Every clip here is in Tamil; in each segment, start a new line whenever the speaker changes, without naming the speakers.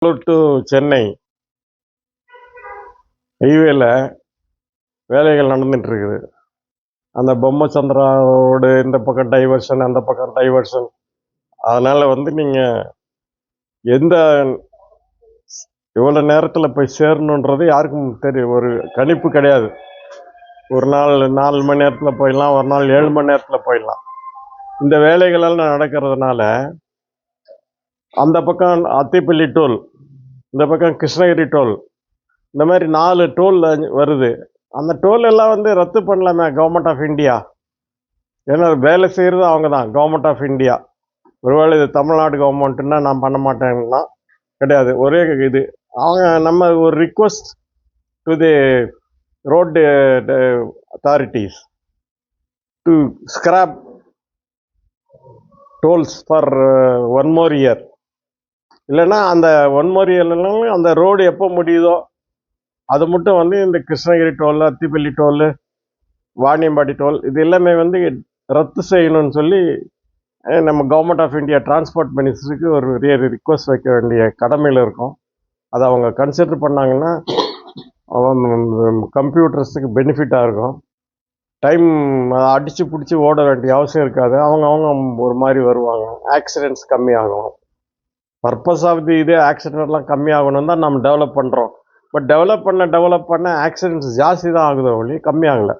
பெங்களூர் டு சென்னை ஹைவேல வேலைகள் நடந்துட்டு இருக்குது. அந்த பொம்மச்சந்திரா ரோடு இந்த பக்கம் டைவர்ஷன், அந்த பக்கம் டைவர்ஷன். அதனால நீங்கள் எந்த எவ்வளோ நேரத்தில் போய் சேரணுன்றது யாருக்கும் தெரியும், ஒரு கணிப்பு கிடையாது. ஒரு நாள் 4 மணி நேரத்தில் போயிடலாம், ஒரு நாள் 7 மணி நேரத்தில் போயிடலாம். இந்த வேலைகளெல்லாம் நடக்கிறதுனால அந்த பக்கம் அத்திப்பள்ளி டோல், இந்த பக்கம் கிருஷ்ணகிரி டோல், இந்த மாதிரி 4 டோல் வருது. அந்த டோல் எல்லாம் ரத்து பண்ணலாமே கவர்மெண்ட் ஆஃப் இந்தியா. ஏன்னா வேலை செய்கிறது அவங்க தான், கவர்மெண்ட் ஆஃப் இந்தியா. ஒருவேளை இது தமிழ்நாடு கவர்மெண்ட்டுன்னா நான் பண்ண மாட்டேன்னா கிடையாது. ஒரே இது அவங்க நம்ம ஒரு request to the road authorities to scrap tolls for 1 more year. இல்லைன்னா அந்த 1 more year அந்த ரோடு எப்போ முடியுதோ அது மட்டும் இந்த Krishnagiri toll, Athipalli toll, Vaniyambadi toll இது எல்லாமே ரத்து செய்யணும்னு சொல்லி நம்ம கவர்மெண்ட் ஆஃப் இந்தியா டிரான்ஸ்போர்ட் மினிஸ்டருக்கு ஒரு ரிக்வஸ்ட் வைக்க வேண்டிய கடமையில் இருக்கும். அதை அவங்க கன்சிடர் பண்ணாங்கன்னா கம்ப்யூட்டர்ஸுக்கு பெனிஃபிட்டாக இருக்கும். டைம் அடித்து பிடிச்சி ஓட வேண்டிய அவசியம் இருக்காது. அவங்க ஒரு மாதிரி வருவாங்க, ஆக்சிடென்ட்ஸ் கம்மியாகும். பர்பஸ் ஆஃப் இதே ஆக்சிடென்ட்லாம் கம்மியாகணும் தான் நம்ம டெவலப் பண்ணுறோம். பட் டெவலப் பண்ண ஆக்சிடென்ட்ஸ் ஜாஸ்தி தான் ஆகுதோ ஒழி கம்மியாகலை.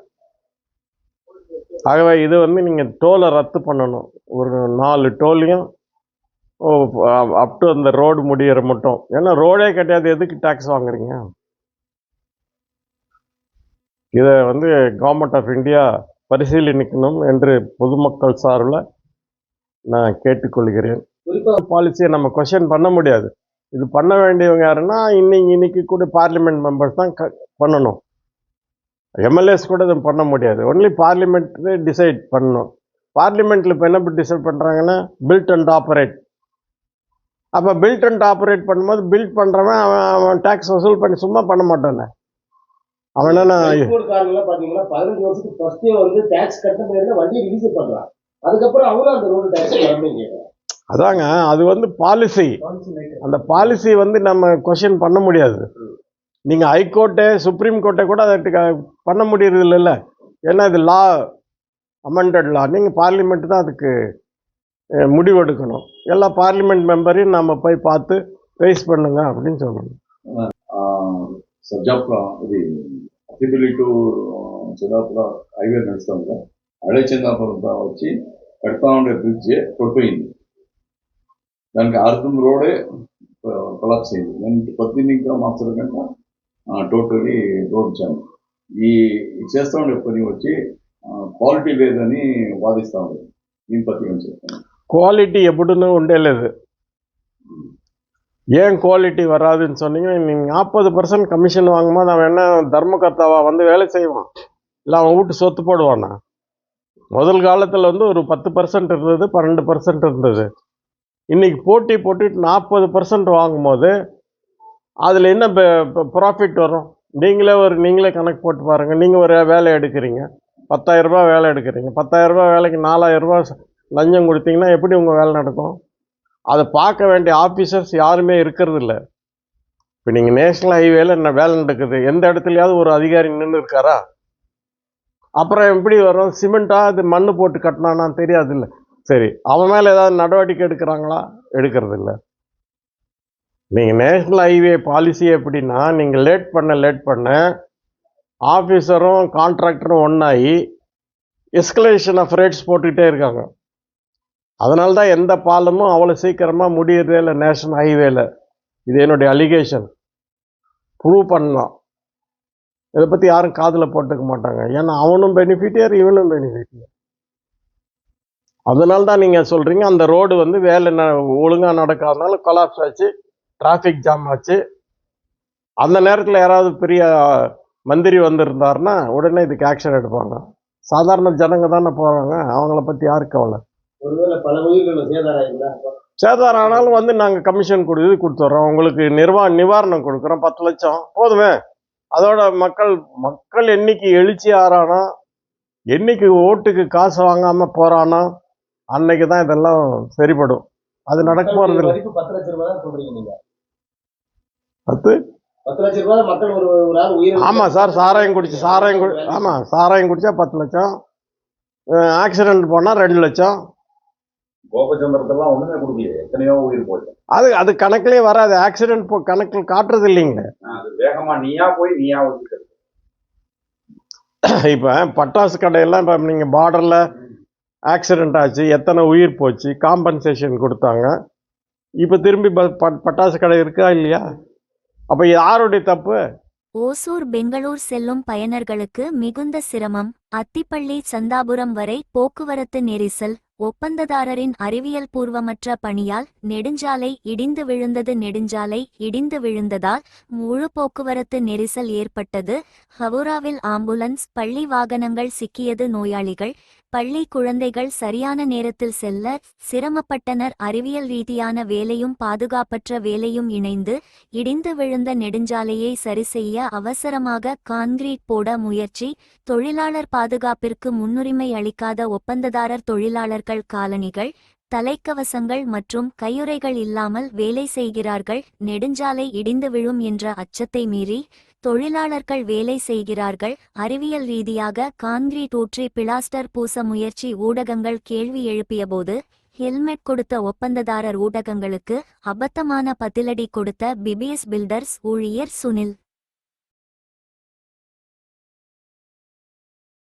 ஆகவே இது நீங்கள் டோலை ரத்து பண்ணணும். ஒரு 4 டோல்லையும் அப் டு அந்த ரோடு முடிகிற மட்டும். ஏன்னா ரோடே கிடையாது, எதுக்கு டேக்ஸ் வாங்குறீங்க? இதை கவர்மெண்ட் ஆஃப் இந்தியா பரிசீலனிக்கணும் என்று பொதுமக்கள் சார்பில் நான் கேட்டுக்கொள்கிறேன். பாலிசியை நம்ம கொஸ்டின் பண்ண முடியாது. இது பண்ண வேண்டியவங்க யாருன்னா இன்னைக்கு கூட பார்லிமெண்ட் மெம்பர்ஸ் தான் பண்ணணும். எம்எல்ஏஸ் கூட இதை பண்ண முடியாது. ஒன்லி பார்லிமெண்ட் டிசைட் பண்ணணும். பார்லிமெண்ட்டில் இப்போ என்ன டிசைட் பண்ணுறாங்கன்னா பில்ட் அண்ட் ஆப்ரேட். அப்போ பில்ட் அண்ட் ஆப்ரேட் பண்ணும்போது பில்ட் பண்ணுறவன் அவன் டேக்ஸ் வசூல் பண்ணி சும்மா பண்ண மாட்டானே. அவன் என்ன
பார்த்தீங்கன்னா 15 வருஷத்துக்கு ஃபர்ஸ்டே டேக்ஸ் கட்ட முடியாது, வண்டி ரிலீஸ் பண்ணுறான். அதுக்கப்புறம் அவங்களும் அந்த ரோடு டேக்ஸ்
அதாங்க அது பாலிசி. அந்த பாலிசி நம்ம கொஸ்டின் பண்ண முடியாது. நீங்கள் ஹைகோர்ட்டு, சுப்ரீம் கோர்ட்டை கூட அதை பண்ண முடியறது இல்லைல்ல. ஏன்னா இது லா, அமெண்டட் லா. நீங்கள் பார்லிமெண்ட் தான் அதுக்கு முடிவெடுக்கணும். எல்லா பார்லிமெண்ட் மெம்பரையும் நம்ம போய் பார்த்து ரைஸ் பண்ணுங்க அப்படின்னு சொல்லணும்.
సజ్జాపురం ఇది అతిబిల్లి టు చిదాపురం హైవే నడుస్తుంది. అడే చందాపురం వచ్చి కడతా ఉండే బ్రిడ్జ్ కొట్టిపోయింది. దానికి అర్థం రోడే కొలాప్స్ అయింది. నేను 18 మాసాల కంటే టోటలీ రోడ్ జామ్. ఈ చేస్తూ ఉండే పని వచ్చి క్వాలిటీ లేదని వాదిస్తూ ఉండేది. దీని పత్రిక చెప్తాను.
குவாலிட்டி எப்படின்னு உண்டே లేదు. ஏன் குவாலிட்டி வராதுன்னு சொன்னீங்கன்னா, நீங்கள் 40% கமிஷன் வாங்கும்போது அவன் என்ன தர்மகர்த்தாவா வேலை செய்வான்? இல்லை அவன் வீட்டு சொத்து போடுவானா? முதல் காலத்தில் ஒரு 10% இருந்தது, 12% இருந்தது. இன்றைக்கி போட்டு 40% வாங்கும்போது அதில் என்ன ப்ராஃபிட் வரும்? நீங்களே கணக்கு போட்டு பாருங்கள். நீங்கள் ஒரு வேலை எடுக்கிறீங்க, 10,000 ரூபா வேலை எடுக்கிறீங்க. 10,000 ரூபா வேலைக்கு 4,000 ரூபா லஞ்சம் கொடுத்தீங்கன்னா எப்படி உங்கள் வேலை நடக்கும்? அதை பார்க்க வேண்டிய ஆஃபீஸர்ஸ் யாருமே இருக்கிறது இல்லை. இப்போ நீங்கள் நேஷ்னல் ஹைவேல என்ன வேலை நடக்குது, எந்த இடத்துலையாவது ஒரு அதிகாரி நின்று இருக்காரா? அப்புறம் எப்படி வரும்? சிமெண்ட்டாக அது மண் போட்டு கட்டினான்னு தெரியாது இல்லை. சரி, அவன் மேலே ஏதாவது நடவடிக்கை எடுக்கிறாங்களா? எடுக்கிறது இல்லை. நீங்கள் நேஷ்னல் ஹைவே பாலிசி எப்படின்னா, நீங்கள் லேட் பண்ண ஆஃபீஸரும் கான்ட்ராக்டரும் ஒன்றாகி எஸ்கலேஷன் ஆஃப் ரேட்ஸ் போட்டுக்கிட்டே இருக்காங்க. அதனால தான் எந்த பாலமும் அவ்வளோ சீக்கிரமாக முடியறதே இல்லை நேஷ்னல் ஹைவேல. இது என்னுடைய அலிகேஷன். ப்ரூவ் பண்ணலாம். இதை பற்றி யாரும் காதில் போட்டுக்க மாட்டாங்க. ஏன்னா அவனும் பெனிஃபிட்டியர், இவனும் பெனிஃபிட்டியர். அதனால தான் நீங்கள் சொல்கிறீங்க அந்த ரோடு வேலை ஒழுங்காக நடக்காதனால கொலாப்ஸ் ஆச்சு, டிராஃபிக் ஜாம் ஆச்சு. அந்த நேரத்தில் யாராவது பெரிய மந்திரி வந்திருந்தாருன்னா உடனே இதுக்கு ஆக்ஷன் எடுப்பாங்க. சாதாரண ஜனங்க தானே போகிறாங்க, அவங்கள பற்றி யாருக்கு கவலை? சேதாரம் ஆனாலும் நாங்கள் கமிஷன் கொடுத்துட்றோம். உங்களுக்கு நிவாரணம் கொடுக்குறோம், 10 லட்சம் போதுமே. அதோட மக்கள் என்னைக்கு எழுச்சி ஆறானா, என்னைக்கு ஓட்டுக்கு காசு வாங்காமல் போகிறானா, அன்னைக்கு தான் இதெல்லாம் சரிப்படும். அது நடக்க போகிறது இல்லை. 10.
10 லட்சம் ரூபாய் மக்கள் ஒரு ஒரு ஆள் உயிர்
ஆமாம் சார், சாராயம் ஆமாம், சாராயம் குடித்தா 10 லட்சம், ஆக்சிடென்ட் போனால் 2 லட்சம்.
கோபச்சந்திரத்தெல்லாம் ஒண்ணுமே கொடுக்கலையே, எத்தனையோ உயிர் போச்சு.
அது கணக்குலேயே வராது, ஆக்சிடென்ட் கணக்கில் காட்டுறது இல்லைங்க.
அது வேகமா நீயா போய் நீயா வந்து
இப்போ பட்டாசு கடையெல்லாம் இப்போ நீங்கள் பார்டரில் ஆக்சிடென்ட் ஆச்சு, எத்தனை உயிர் போச்சு, காம்பன்சேஷன் கொடுத்தாங்க. இப்போ திரும்பி பட்டாசு கடை இருக்கா இல்லையா? அப்போ யாருடைய தப்பு?
ஓசூர் பெங்களூர் செல்லும் பயனர்களுக்கு மிகுந்த சிரமம். அத்திப்பள்ளி சந்தாபுரம் வரை போக்குவரத்து நெரிசல். ஒப்பந்ததாரரின் அறிவியல் பூர்வமற்ற பணியால் நெடுஞ்சாலை இடிந்து விழுந்தது. நெடுஞ்சாலை இடிந்து விழுந்ததால் முழு போக்குவரத்து நெரிசல் ஏற்பட்டது. ஹவுராவில் ஆம்புலன்ஸ், பள்ளி வாகனங்கள் சிக்கியது. நோயாளிகள், பள்ளி குழந்தைகள் சரியான நேரத்தில் செல்ல சிரமப்பட்டனர். அறிவியல் ரீதியான வேலையும் பாதுகாப்பற்ற வேலையும் இணைந்து இடிந்து விழுந்த நெடுஞ்சாலையை சரிசெய்ய அவசரமாக கான்கிரீட் போட முயற்சி. தொழிலாளர் பாதுகாப்பிற்கு முன்னுரிமை அளிக்காத ஒப்பந்ததாரர். தொழிலாளர்கள் காலணிகள், தலைக்கவசங்கள் மற்றும் கையுறைகள் இல்லாமல் வேலை செய்கிறார்கள். நெடுஞ்சாலை இடிந்து விழும் என்ற அச்சத்தை மீறி தொழிலாளர்கள் வேலை செய்கிறார்கள். அறிவியல் ரீதியாக கான்கிரீட் ஊற்றி பிளாஸ்டர் பூச முயற்சி. ஊடகங்கள் கேள்வி எழுப்பியபோது ஹெல்மெட் கொடுத்த ஒப்பந்ததாரர். ஊடகங்களுக்கு அபத்தமான பதிலடி கொடுத்த பிபிஎஸ் பில்டர்ஸ் ஊழியர் சுனில்.